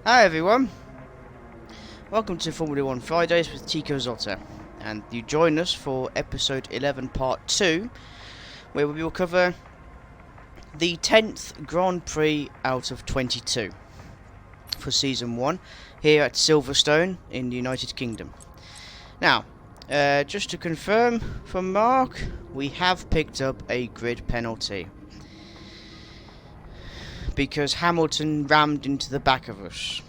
Hi everyone, welcome to Formula 1 Fridays with Tico Zotta, and you join us for episode 11 part 2, where we will cover the 10th Grand Prix out of 22 for season 1 here at Silverstone in the United Kingdom. Now, just to confirm from Mark, we have picked up a grid penalty because Hamilton rammed into the back of us.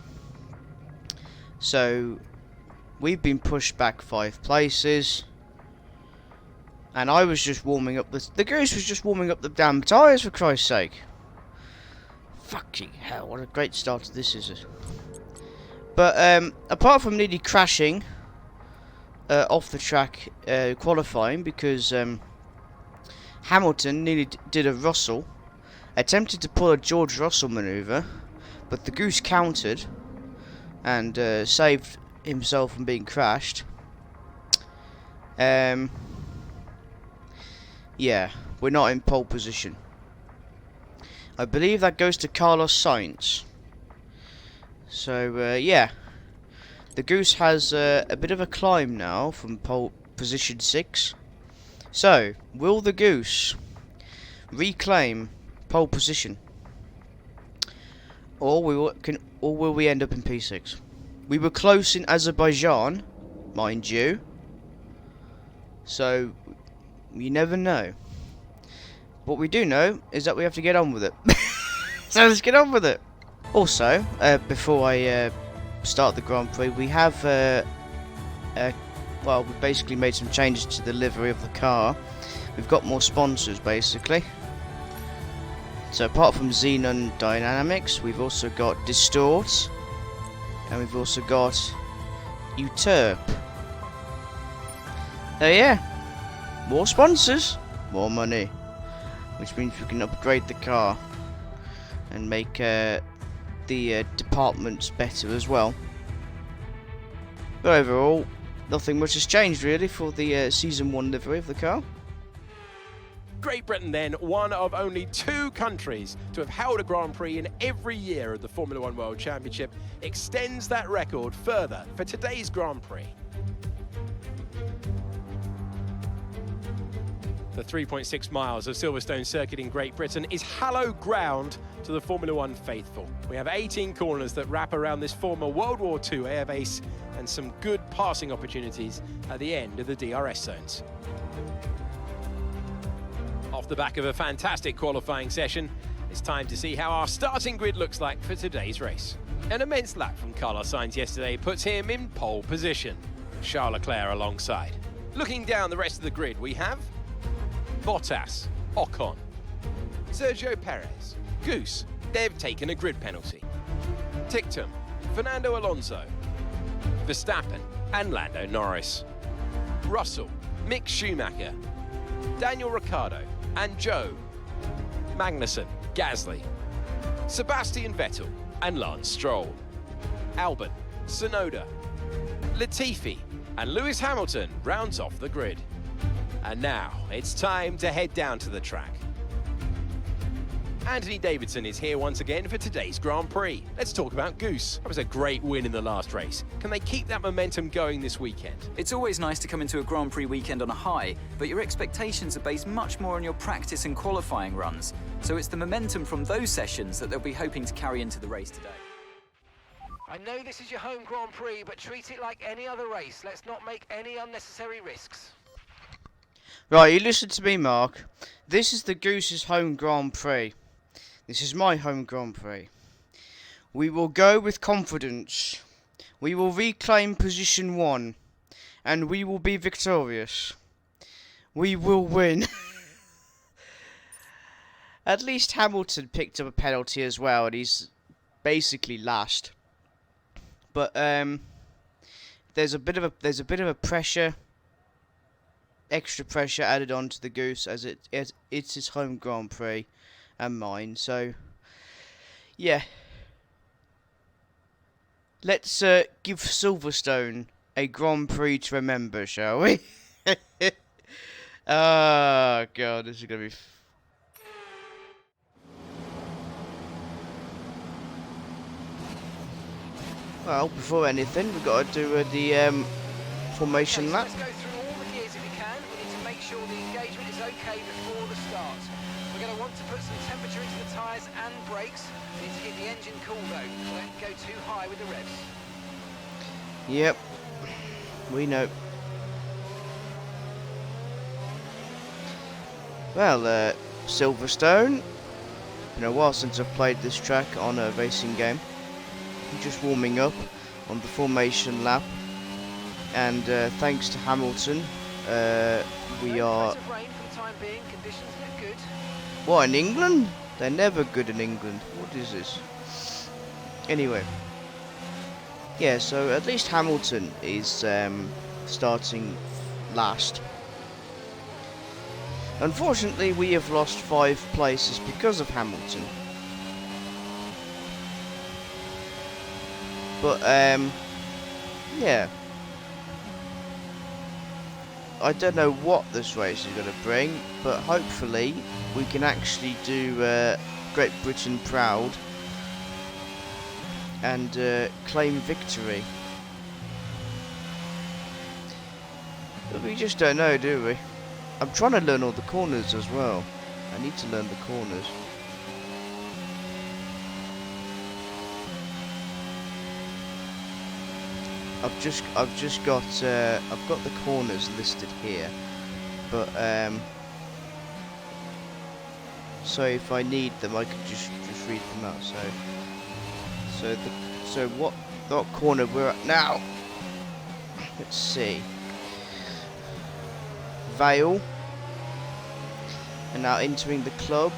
So we've been pushed back 5 places, and I was just warming up the Goose was just warming up the damn tyres, for Christ's sake. Fucking hell, what a great start to this is. But apart from nearly crashing off the track qualifying, because Hamilton nearly did a Russell, attempted to pull a George Russell manoeuvre, but the Goose countered and saved himself from being crashed. Yeah, we're not in pole position. I believe that goes to Carlos Sainz. So yeah, the Goose has a bit of a climb now from pole position 6. So will the Goose reclaim pole position, or will we end up in P6? We were close in Azerbaijan, mind you, so you never know. What we do know is that we have to get on with it. So let's get on with it. Also, before I start the Grand Prix, we have well, we basically made some changes to the livery of the car. We've got more sponsors, basically. So apart from Xenon Dynamics, we've also got Distort, and we've also got Uterp. Yeah, more sponsors, more money, which means we can upgrade the car and make the departments better as well. But overall, nothing much has changed really for the season 1 livery of the car. Great Britain then, one of only 2 countries to have held a Grand Prix in every year of the Formula 1 World Championship, extends that record further for today's Grand Prix. The 3.6 miles of Silverstone Circuit in Great Britain is hallowed ground to the Formula 1 faithful. We have 18 corners that wrap around this former World War II airbase and some good passing opportunities at the end of the DRS zones. Off the back of a fantastic qualifying session, it's time to see how our starting grid looks like for today's race. An immense lap from Carlos Sainz yesterday puts him in pole position, Charles Leclerc alongside. Looking down the rest of the grid, we have Bottas, Ocon, Sergio Perez, Goose, they've taken a grid penalty, Ticktum, Fernando Alonso, Verstappen and Lando Norris, Russell, Mick Schumacher, Daniel Ricciardo and Joe, Magnussen, Gasly, Sebastian Vettel and Lance Stroll, Albon, Tsunoda, Latifi and Lewis Hamilton rounds off the grid. And now it's time to head down to the track. Anthony Davidson is here once again for today's Grand Prix. Let's talk about Goose. That was a great win in the last race. Can they keep that momentum going this weekend? It's always nice to come into a Grand Prix weekend on a high, but your expectations are based much more on your practice and qualifying runs. So it's the momentum from those sessions that they'll be hoping to carry into the race today. I know this is your home Grand Prix, but treat it like any other race. Let's not make any unnecessary risks. Right, you listen to me, Mark. This is the Goose's home Grand Prix. This is my home Grand Prix. We will go with confidence. We will reclaim position 1. And we will be victorious. We will win. At least Hamilton picked up a penalty as well, and he's basically last. But there's a bit of a pressure, extra pressure added on to the Goose as it's his home Grand Prix and mine. So yeah, let's give Silverstone a Grand Prix to remember, shall we? Oh god, this is gonna be Well, before anything, we've got to do the formation lap. Let's go through all the gears if we can. We need to make sure the engagement is okay before the start. We're going to want to put some temperature into the tyres and brakes. We need to keep the engine cool though. Don't go too high with the revs. Yep, we know. Well, Silverstone. Been a while since I've played this track on a racing game. I'm just warming up on the formation lap, and thanks to Hamilton, we are. Rain for the time being. Conditions look good. What, in England? They're never good in England. What is this? Anyway. Yeah, so at least Hamilton is starting last. Unfortunately, we have lost 5 places because of Hamilton. But, yeah. I don't know what this race is going to bring, but hopefully we can actually do Great Britain proud and claim victory. But we just don't know, do we? I'm trying to learn all the corners as well. I need to learn the corners. I've got the corners listed here, but so if I need them, I could just read them out. So what corner we're at now? Let's see. Vale, and now entering the club.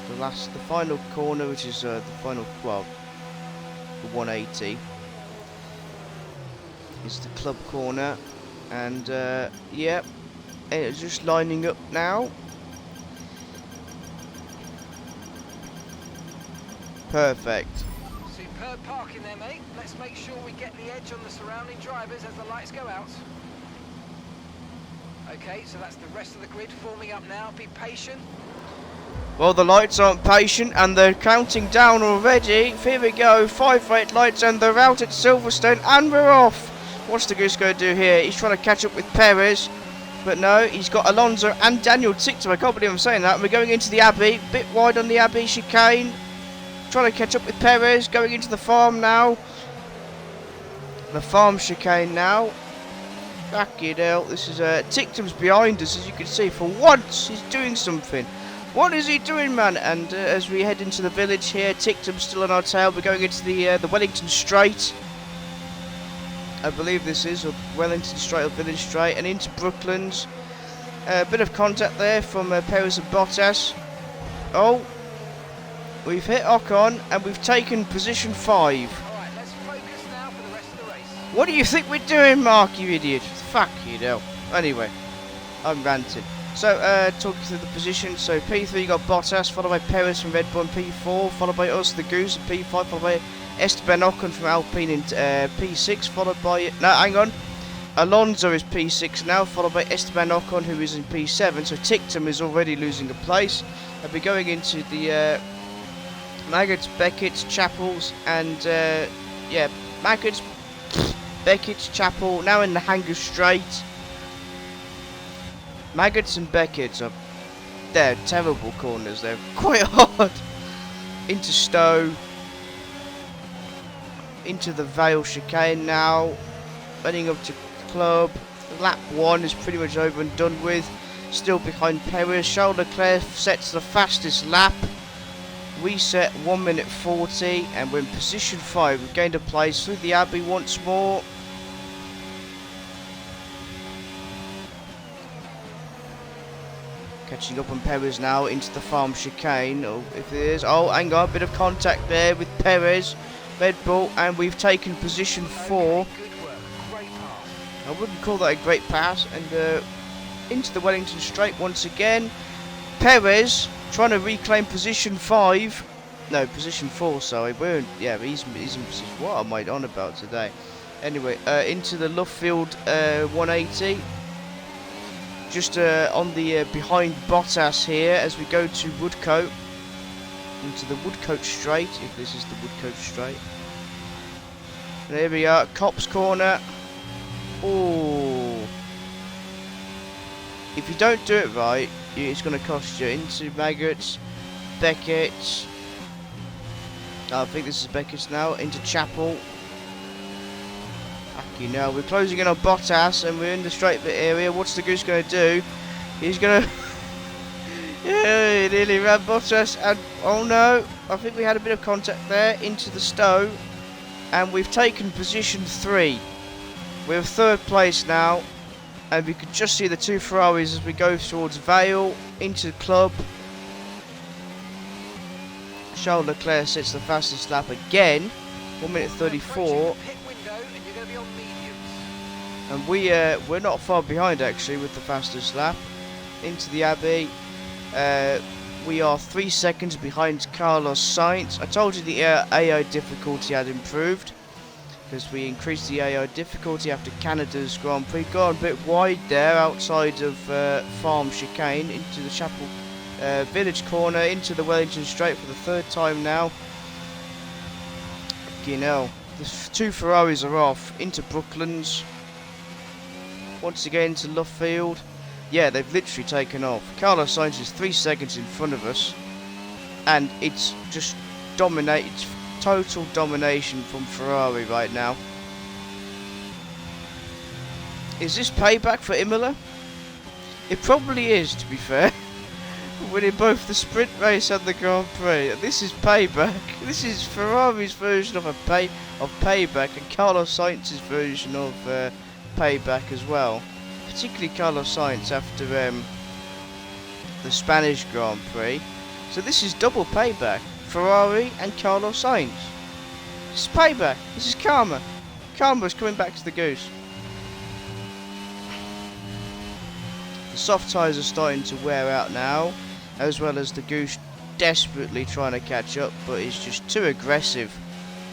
The final corner, which is the final, well, the 180, is the club corner, and yeah, it's just lining up now. Perfect. Superb parking there, mate. Let's make sure we get the edge on the surrounding drivers as the lights go out. Okay, so that's the rest of the grid forming up now. Be patient. Well, the lights aren't patient and they're counting down already. Here we go, 5 red lights and they're out at Silverstone and we're off. What's the Goose going to do here? He's trying to catch up with Perez, but no, he's got Alonso and Daniel Ticktum. I can't believe I'm saying that. We're going into the Abbey, bit wide on the Abbey chicane. Trying to catch up with Perez, going into the farm now. The farm chicane now. Fucking hell, this is Ticktum's behind us, as you can see. For once, he's doing something. What is he doing, man? And as we head into the village here, Ticktum's still on our tail. We're going into the Wellington Straight, I believe this is, or Wellington Straight or Village Straight, and into Brooklands. A bit of contact there from Perez and Bottas. Oh, we've hit Ocon and we've taken position 5. Alright, let's focus now for the rest of the race. What do you think we're doing, Mark, you idiot? Fuck you, hell. Anyway, I'm ranting. So, talking through the positions. So, P3 you got Bottas, followed by Perez from Red Bull in P4, followed by us, the Goose, in P5, followed by Esteban Ocon from Alpine in P6, followed by... No, hang on. Alonso is P6 now, followed by Esteban Ocon, who is in P7. So, Ticktum is already losing a place. I'll be going into the Maggots, Beckett's, Chapels, and, yeah, Maggots, Beckett's, Chapel, now in the Hanger Straight. Maggots and Beckett's are, they're terrible corners, they're quite hard. Into Stowe, into the Vale chicane now, running up to Club. Lap 1 is pretty much over and done with, still behind Perez. Charles Leclerc sets the fastest lap. We set 1 minute 40 and we're in position 5. We've gained a place through the Abbey once more. Catching up on Perez now into the farm chicane. Oh, if it is. Oh, hang on, a bit of contact there with Perez, Red Bull, and we've taken position 4. Okay, good work. Great pass. I wouldn't call that a great pass. And into the Wellington Straight once again. Perez trying to reclaim position 5. No, position 4, sorry. Yeah, he's in position. What am I on about today? Anyway, into the Lovefield 180. Just on the behind Bottas here as we go to Woodcote. Into the Woodcote Straight, if this is the Woodcote Straight. And here we are, Cop's corner. Oh, if you don't do it right, it's going to cost you. Into Maggots, Beckett. I think this is Beckett's now. Into Chapel. You know, we're closing in on Bottas and we're in the straight bit area. What's the Goose going to do? He's going to... yeah, he nearly ran Bottas and... oh no, I think we had a bit of contact there into the Stowe. And we've taken position 3. We're 3rd place now. And we can just see the 2 Ferraris as we go towards Vale, into the club. Charles Leclerc sets the fastest lap again. 1 minute 34. And we're not far behind actually with the fastest lap. Into the Abbey. We are 3 seconds behind Carlos Sainz. I told you the AI difficulty had improved, because we increased the AI difficulty after Canada's Grand Prix. Got a bit wide there outside of Farm Chicane, into the Chapel Village corner, into the Wellington Straight for the 3rd time now. You know, the 2 Ferraris are off. Into Brooklands. Once again to Luffield. Yeah, they've literally taken off. Carlos Sainz is 3 seconds in front of us. And it's just dominated. Total domination from Ferrari right now. Is this payback for Imola? It probably is, to be fair. Winning both the sprint race and the Grand Prix. This is payback. This is Ferrari's version of payback, and Carlos Sainz's version of payback as well. Particularly Carlos Sainz after the Spanish Grand Prix. So this is double payback. Ferrari and Carlos Sainz. This is payback. This is karma. Karma's coming back to the Goose. The soft tyres are starting to wear out now, as well as the Goose desperately trying to catch up, but it's just too aggressive.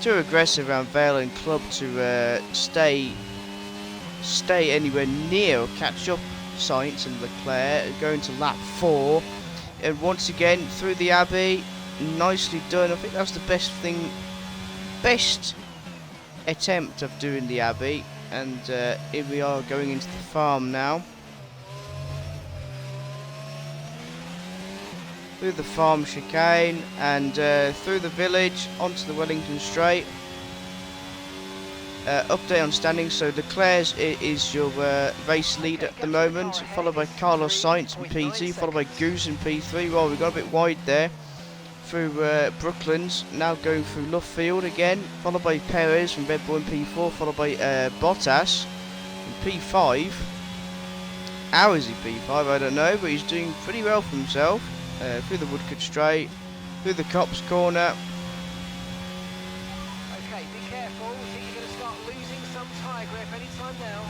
Too aggressive around Vale and Club to stay anywhere near or catch up Sainz and Leclerc. Going to lap 4, and once again through the Abbey. Nicely done. I think that's the best attempt of doing the Abbey. And here we are going into the farm now. Through the Farm Chicane and through the village onto the Wellington Straight. Update on standings. So Leclerc is your race lead at the moment, followed by Carlos Sainz in P2, followed by Goose in P3. Well, we got a bit wide there. Through Brooklands, now going through Luffield again, followed by Perez from Red Bull in P4, followed by Bottas in P5. How is he P5? I don't know, but he's doing pretty well for himself. Through the Woodcote Straight, through the Copse corner. Okay, be careful. I think you're going to start losing some tyre grip anytime now.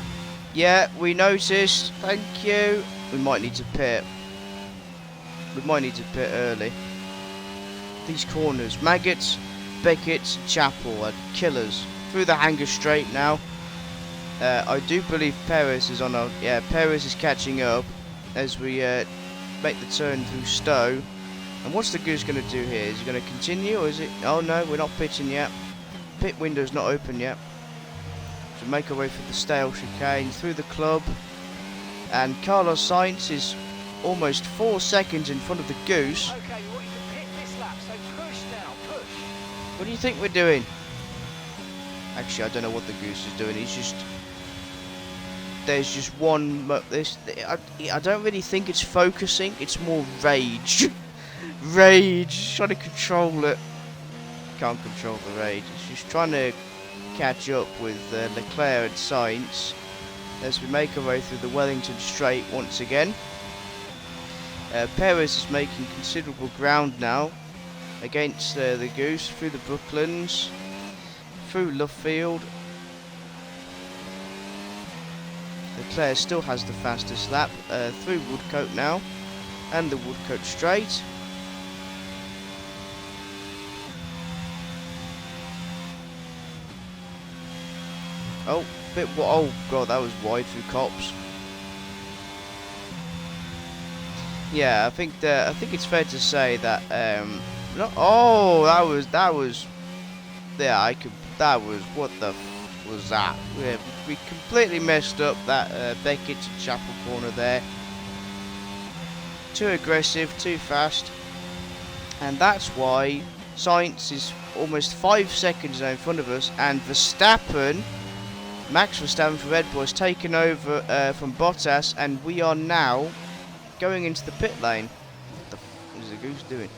Yeah, we noticed. Thank you. We might need to pit. We might need to pit early. These corners, Maggots, Beckett, Chapel are killers. Through the Hanger Straight now. I do believe Perez is on our... yeah, Perez is catching up as we make the turn through Stowe. And what's the Goose going to do here? Is he going to continue, or is it... oh no, we're not pitting yet. Pit window's not open yet. So make our way through the Stale Chicane, through the club. And Carlos Sainz is almost 4 seconds in front of the Goose. Okay, we want you to pit this lap, so push now, push. What do you think we're doing? Actually, I don't know what the Goose is doing. He's just... there's just one... I don't really think it's focusing. It's more rage. Rage. Trying to control it. Can't control the rage. It's just trying to catch up with Leclerc and Sainz as we make our way through the Wellington Straight once again. Perez is making considerable ground now against the Goose, through the Brooklands, through Luffield. Leclerc still has the fastest lap, through Woodcote now, and the Woodcote Straight. Oh, oh god, that was wide through Copse. Yeah, I think it's fair to say that that was yeah, that was what the was that? We completely messed up that Beckett and Chapel corner there. Too aggressive, too fast. And that's why Sainz is almost 5 seconds now in front of us, and Verstappen, Max Verstappen from Red Bull, has taken over from Bottas, and we are now going into the pit lane. What the f is the Goose doing?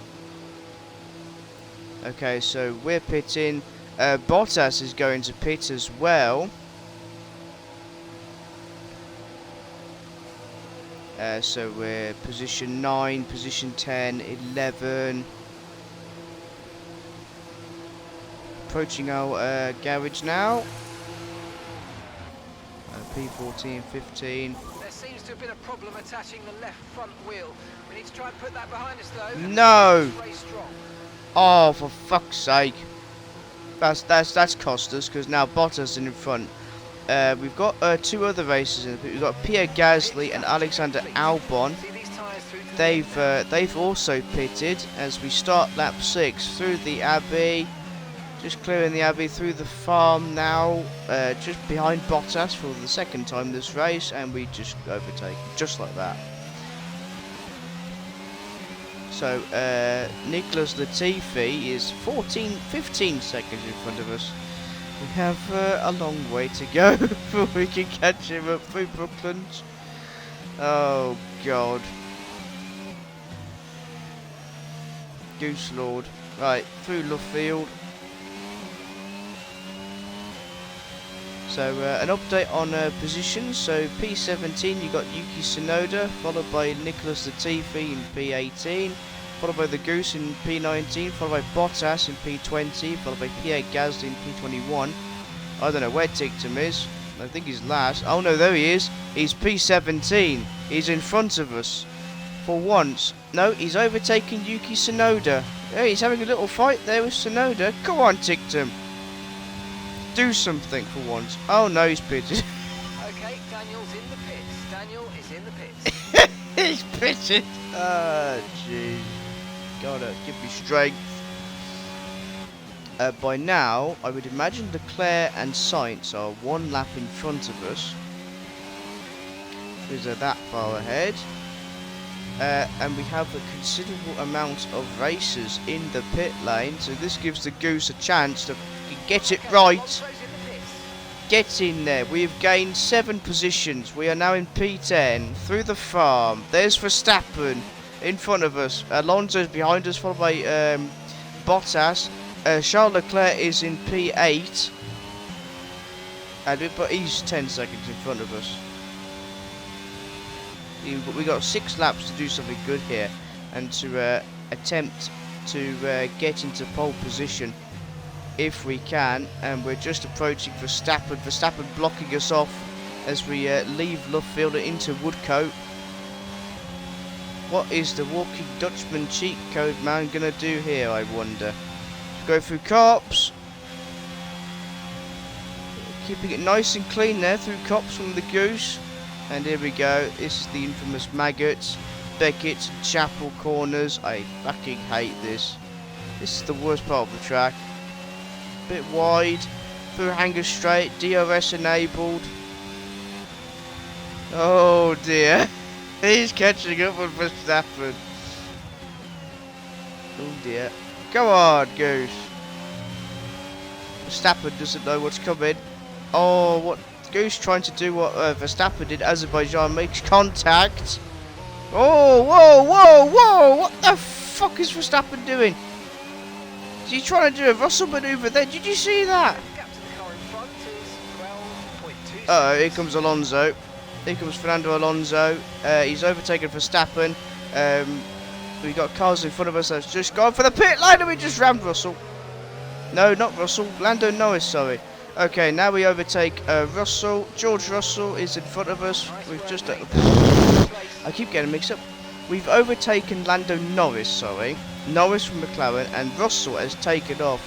Okay, so we're pitting. Bottas is going to pit as well. So we're position 9, position 10, 11. Approaching our garage now. P14, 15. There seems to have been a problem attaching the left front wheel. We need to try and put that behind us though. No! Race strong. Oh, for fuck's sake! That's cost us, because now Bottas is in front. We've got 2 other races in the pit. We've got Pierre Gasly and Alexander Albon. See these tyres through to the They've also pitted as we start lap 6 through the Abbey. Just clearing the Abbey through the farm now, just behind Bottas for the 2nd time this race, and we just overtake, just like that. So, Nicholas Latifi is 15 seconds in front of us. We have a long way to go before we can catch him up through Brooklands. Oh, God. Goose Lord. Right, through Luffield. So an update on positions. So P17 you got Yuki Tsunoda, followed by Nicholas Latifi in P18, followed by the Goose in P19, followed by Bottas in P20, followed by Pierre Gasly in P21. I don't know where Tictum is. I think he's last. Oh no, there he is. He's P17. He's in front of us. For once. No, he's overtaking Yuki Tsunoda. Yeah, he's having a little fight there with Tsunoda. Come on, Tictum. Do something for once. Oh no, he's pitted. Okay, Daniel's in the pits. Daniel is in the pits. He's pitted. Ah, jeez. Gotta give me strength. By now, I would imagine Leclerc and Sainz are 1 lap in front of us. Because they're that far ahead. And we have a considerable amount of racers in the pit lane. So this gives the Goose a chance to get it right. Get in there. We've gained 7 positions. We are now in P10 through the farm. There's Verstappen in front of us. Alonso's behind us, followed by Bottas. Charles Leclerc is in P8. But he's 10 seconds in front of us. We got 6 laps to do something good here, and to attempt to get into pole position if we can. And we're just approaching Verstappen. Verstappen blocking us off as we leave Luffield into Woodcote. What is the walking Dutchman cheat code man gonna do here, I wonder? Go through cops. Keeping it nice and clean there through cops from the Goose. And here we go. This is the infamous Maggots, Beckett, Chapel corners. I fucking hate this. This is the worst part of the track. Bit wide. Through Hanger Straight. DRS enabled. Oh dear. He's catching up with Verstappen. Oh dear. Come on, Goose. Verstappen doesn't know what's coming. Oh, what? Goose trying to do what Verstappen did. Azerbaijan makes contact. Oh, whoa, whoa, whoa! What the fuck is Verstappen doing? Is he trying to do a Russell manoeuvre there? Did you see that? Uh-oh, here comes Alonso. Here comes Fernando Alonso. He's overtaken Verstappen. We've got cars in front of us that's just gone for the pit lane, and we just rammed Russell. No, not Russell. Lando Norris, sorry. Okay, now we overtake Russell. George Russell is in front of us. We've just... I keep getting mixed up. We've overtaken Lando Norris, sorry. Norris from McLaren, and Russell has taken off.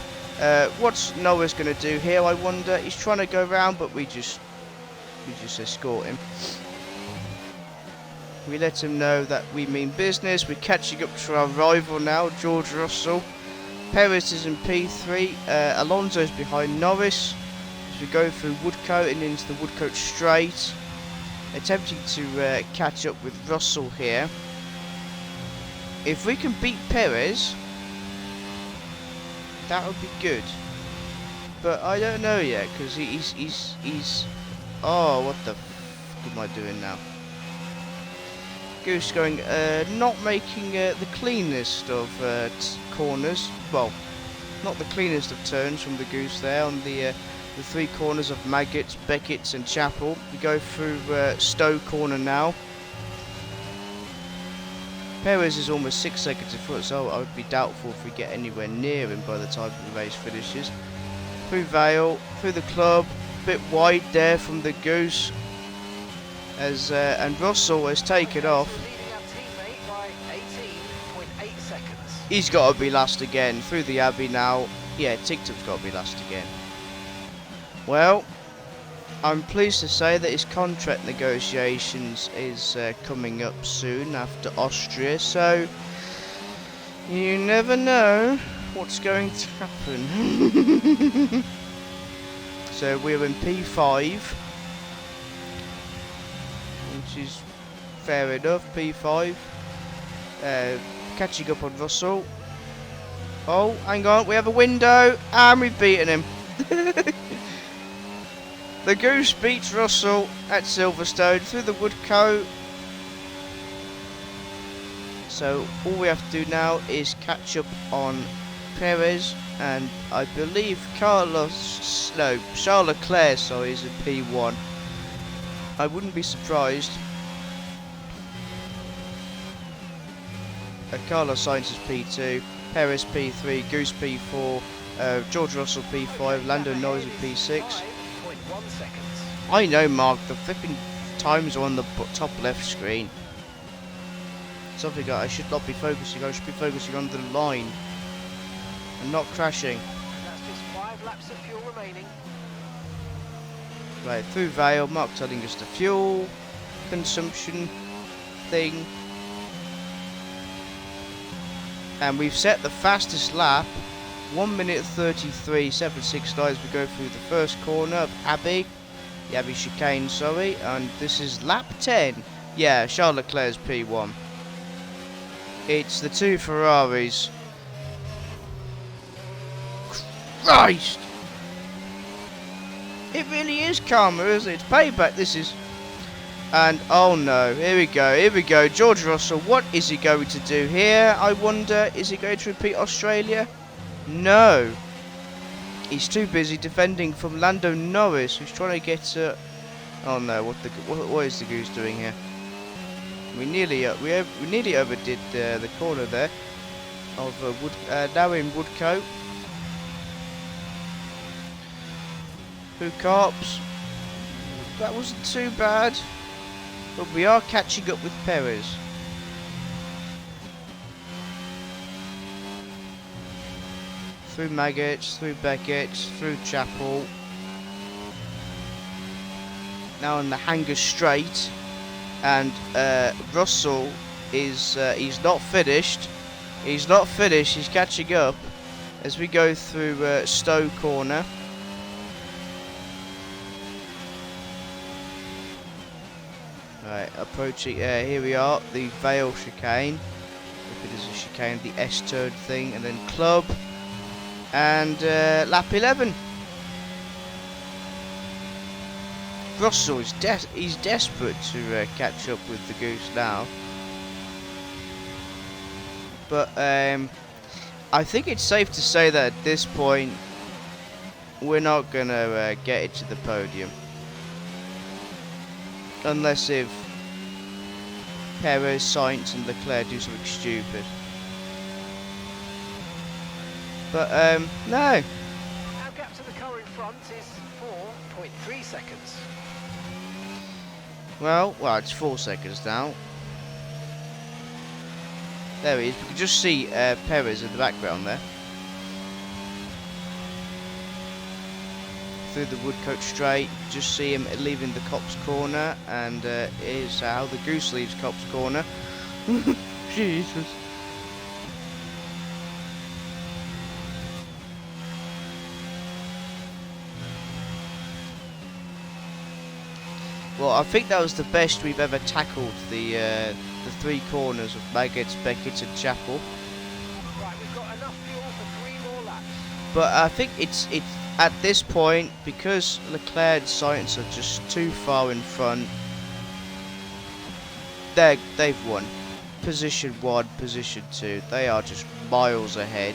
What's Norris going to do here, I wonder? He's trying to go round, but we just escort him. We let him know that we mean business. We're catching up to our rival now, George Russell. Perez is in P3. Alonso's behind Norris. as we go through Woodcote and into the Woodcote Straight. Attempting to catch up with Russell here. If we can beat Perez, that would be good. But I don't know yet, because he's... Oh, what the f am I doing now? Goose going, not making the cleanest of corners. Well, not the cleanest of turns from the Goose there on the 3 corners of Maggots, Beckett's and Chapel. We go through Stowe corner now. Perez is almost 6 seconds in front, so I would be doubtful if we get anywhere near him by the time the race finishes. Through Vale, through the club, bit wide there from the Goose, as and Russell has taken off. Leading our teammate by 18.8 seconds. He's got to be last again through the Abbey now. Yeah, TikTok's got to be last again. Well, I'm pleased to say that his contract negotiations is coming up soon after Austria, so you never know what's going to happen. So we're in P5, which is fair enough, P5. Catching up on Russell. Oh, hang on, we have a window, and we've beaten him. The Goose beats Russell at Silverstone through the Woodcote. So all we have to do now is catch up on Perez, and I believe Charles Leclerc, sorry, is a P1. I wouldn't be surprised. Carlos Sainz is P2, Perez P3, Goose P4, George Russell P5, Lando Norris is P6. 5.1 seconds. I know, Mark, the flipping times are on the top left screen. Something I should not be focusing on. I should be focusing on the line and not crashing. And that's just 5 laps of fuel remaining. Right, through Vale, Mark telling us the fuel consumption thing. And we've set the fastest lap, 1 minute 33.769 as we go through the first corner of Abbey. The Abbey chicane, sorry. And this is lap 10. Yeah, Charles Leclerc's P1. It's the 2 Ferraris. Christ! It really is karma, isn't it? It's payback, this is. And, oh no, here we go, George Russell, what is he going to do here, I wonder? Is he going to repeat Australia? No. He's too busy defending from Lando Norris, who's trying to get, oh no, what is the Goose doing here? We nearly overdid the corner there of now in Woodcote. Who cops? That wasn't too bad. But we are catching up with Perez. Through Maggots, through Beckett, through Chapel. Now on the Hanger Straight. And Russell is he's not finished. He's not finished, he's catching up as we go through Stowe corner. Right, approaching, here we are, the Vale chicane. If it is a chicane, the S-turn thing, and then club. And lap 11. Russell is he's desperate to catch up with the Goose now. But I think it's safe to say that at this point, we're not going to get it to the podium. Unless if Perez, Sainz and Leclerc do something stupid. But, no. Our gap to the car in front is 4.3 seconds. Well, it's 4 seconds now. There he is. We can just see Perez in the background there. Through the Woodcote Straight, just see him leaving the Copse corner, and here's how the Goose leaves Copse corner. Jesus. Well, I think that was the best we've ever tackled the 3 corners of Maggots, Beckett and Chapel. Right, we've got enough fuel for 3 more laps. But I think it's at this point, because Leclerc and Sainz are just too far in front, they've won. Position 1, position 2, they are just miles ahead.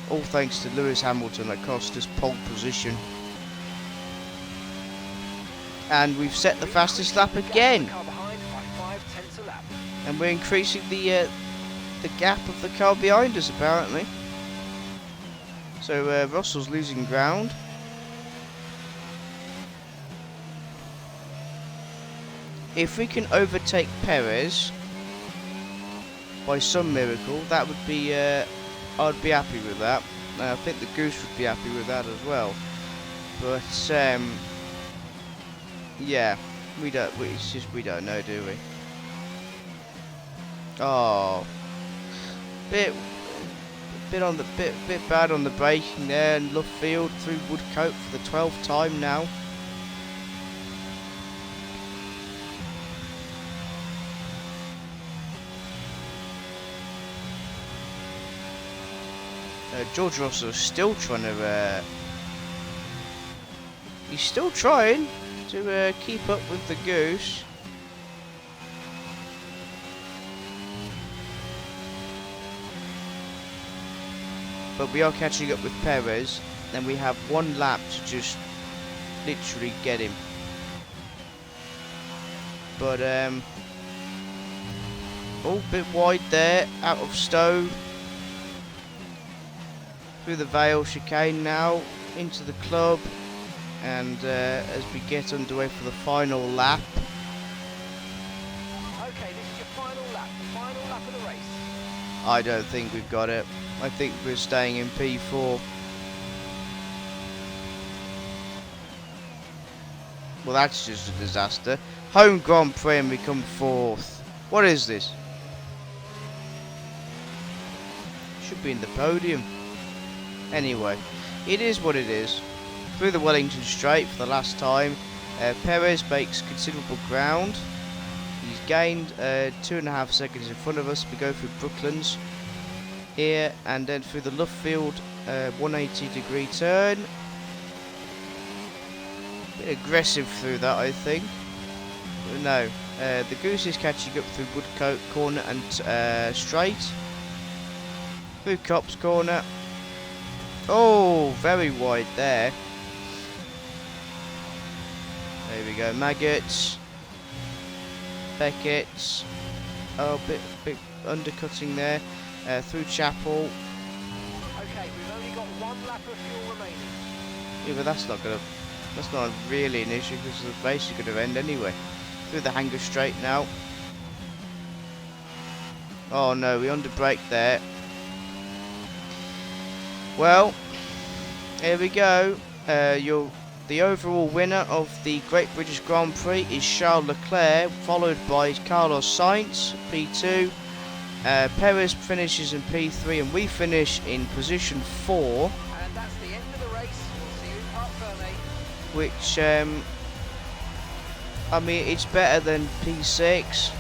All thanks to Lewis Hamilton that cost us pole position. And we've set the fastest lap again. And we're increasing the gap of the car behind us, apparently. So Russell's losing ground. If we can overtake Perez by some miracle, that would be, I'd be happy with that. I think the Goose would be happy with that as well. But yeah, we don't know, do we? Oh, bit bad on the braking there, and left field through Woodcote for the 12th time now. George Russell's still trying to. He's still trying to keep up with the Goose. But we are catching up with Perez, and we have 1 lap to just literally get him. But oh, bit wide there, out of stow. Through the Vale chicane now, into the club, and as we get underway for the final lap. Okay, this is your final lap of the race. I don't think we've got it. I think we're staying in P4. Well, that's just a disaster. Home Grand Prix and we come 4th. What is this? Should be in the podium. Anyway, it is what it is. Through the Wellington Straight for the last time. Perez makes considerable ground. He's gained 2.5 seconds in front of us. We go through Brooklands here, and then through the Luffield 180-degree turn. Bit aggressive through that, I think. But no, the Goose is catching up through Woodcote corner and straight. Through Copse corner. Oh, very wide there. There we go, Maggots, Beckett's. Oh, bit undercutting there. Through Chapel. Okay, we've only got 1 lap of fuel remaining. Yeah, but that's not really an issue because the race is going to end anyway. Through the Hanger Straight now. Oh no, we underbrake there. Well, here we go. The overall winner of the Great British Grand Prix is Charles Leclerc, followed by Carlos Sainz, P2. Perez finishes in P3 and we finish in position 4. And that's the end of the race. We'll see you in Parc Fermé. Which, I mean, it's better than P6.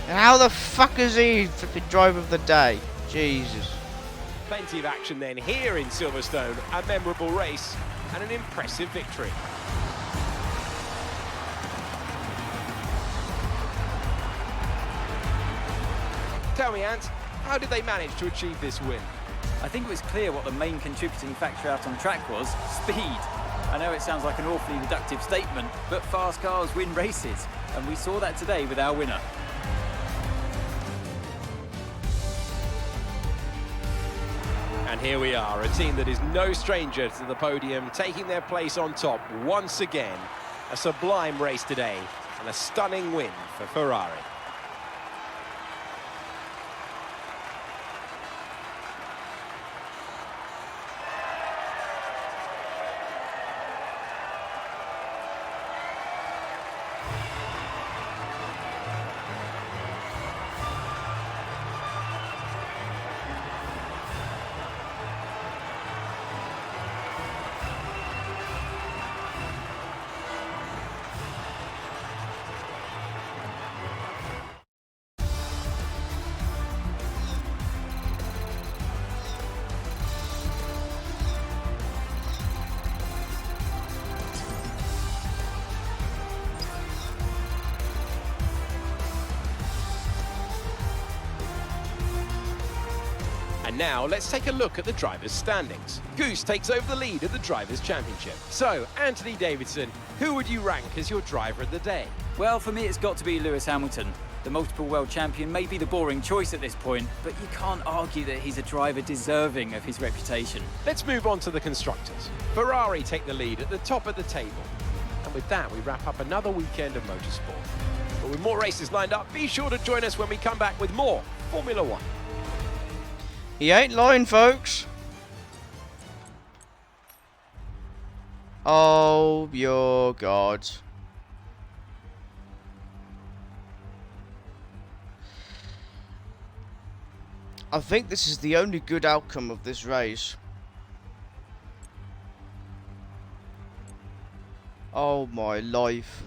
And how the fuck is he flipping driver of the day? Jesus. Plenty of action then here in Silverstone. A memorable race and an impressive victory. Tell me, Ant, how did they manage to achieve this win? I think it was clear what the main contributing factor out on track was: speed. I know it sounds like an awfully reductive statement, but fast cars win races, and we saw that today with our winner. And here we are, a team that is no stranger to the podium, taking their place on top once again. A sublime race today, and a stunning win for Ferrari. And now let's take a look at the drivers' standings. Goose takes over the lead at the Drivers' Championship. So, Anthony Davidson, who would you rank as your driver of the day? Well, for me, it's got to be Lewis Hamilton. The multiple world champion may be the boring choice at this point, but you can't argue that he's a driver deserving of his reputation. Let's move on to the constructors. Ferrari take the lead at the top of the table. And with that, we wrap up another weekend of motorsport. But with more races lined up, be sure to join us when we come back with more Formula One. He ain't lying, folks. Oh, your God. I think this is the only good outcome of this race. Oh my life.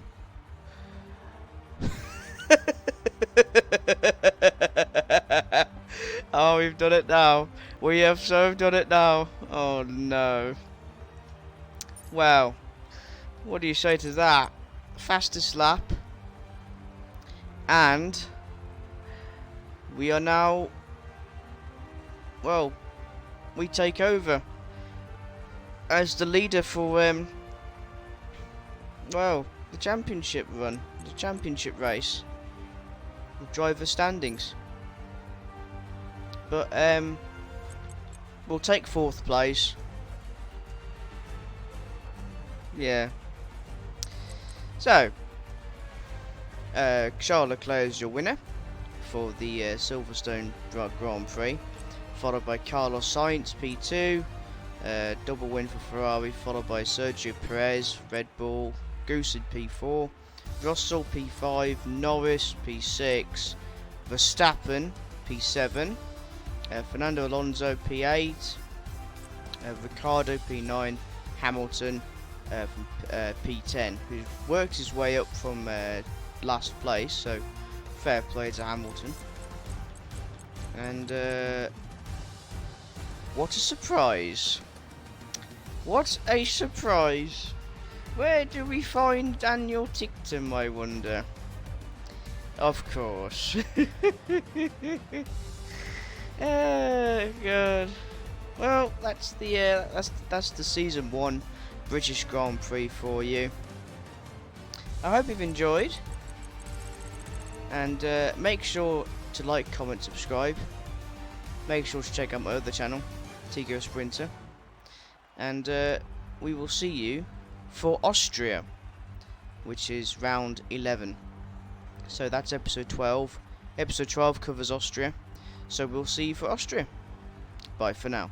Oh, we've done it now. We have so done it now. Oh no. Well, what do you say to that? Fastest lap. And we are now, well, we take over as the leader for well, the championship run, the championship race, the driver standings. But we'll take 4th place. Yeah. So, Charles Leclerc is your winner for the Silverstone Grand Prix, followed by Carlos Sainz, P2, double win for Ferrari, followed by Sergio Perez, Red Bull, Goose in P4, Russell P5, Norris P6, Verstappen P7, Fernando Alonso P8, Ricciardo P9, Hamilton from P10, who worked his way up from last place, so fair play to Hamilton. And what a surprise! What a surprise! Where do we find Daniel Ticktum, I wonder? Of course. Oh God. Well, that's the season 1 British Grand Prix for you. I hope you've enjoyed, and make sure to like, comment, subscribe. Make sure to check out my other channel, Tico Sprinter, and we will see you for Austria, which is round 11. So that's episode 12. Episode 12 covers Austria. So we'll see you for Austria. Bye for now.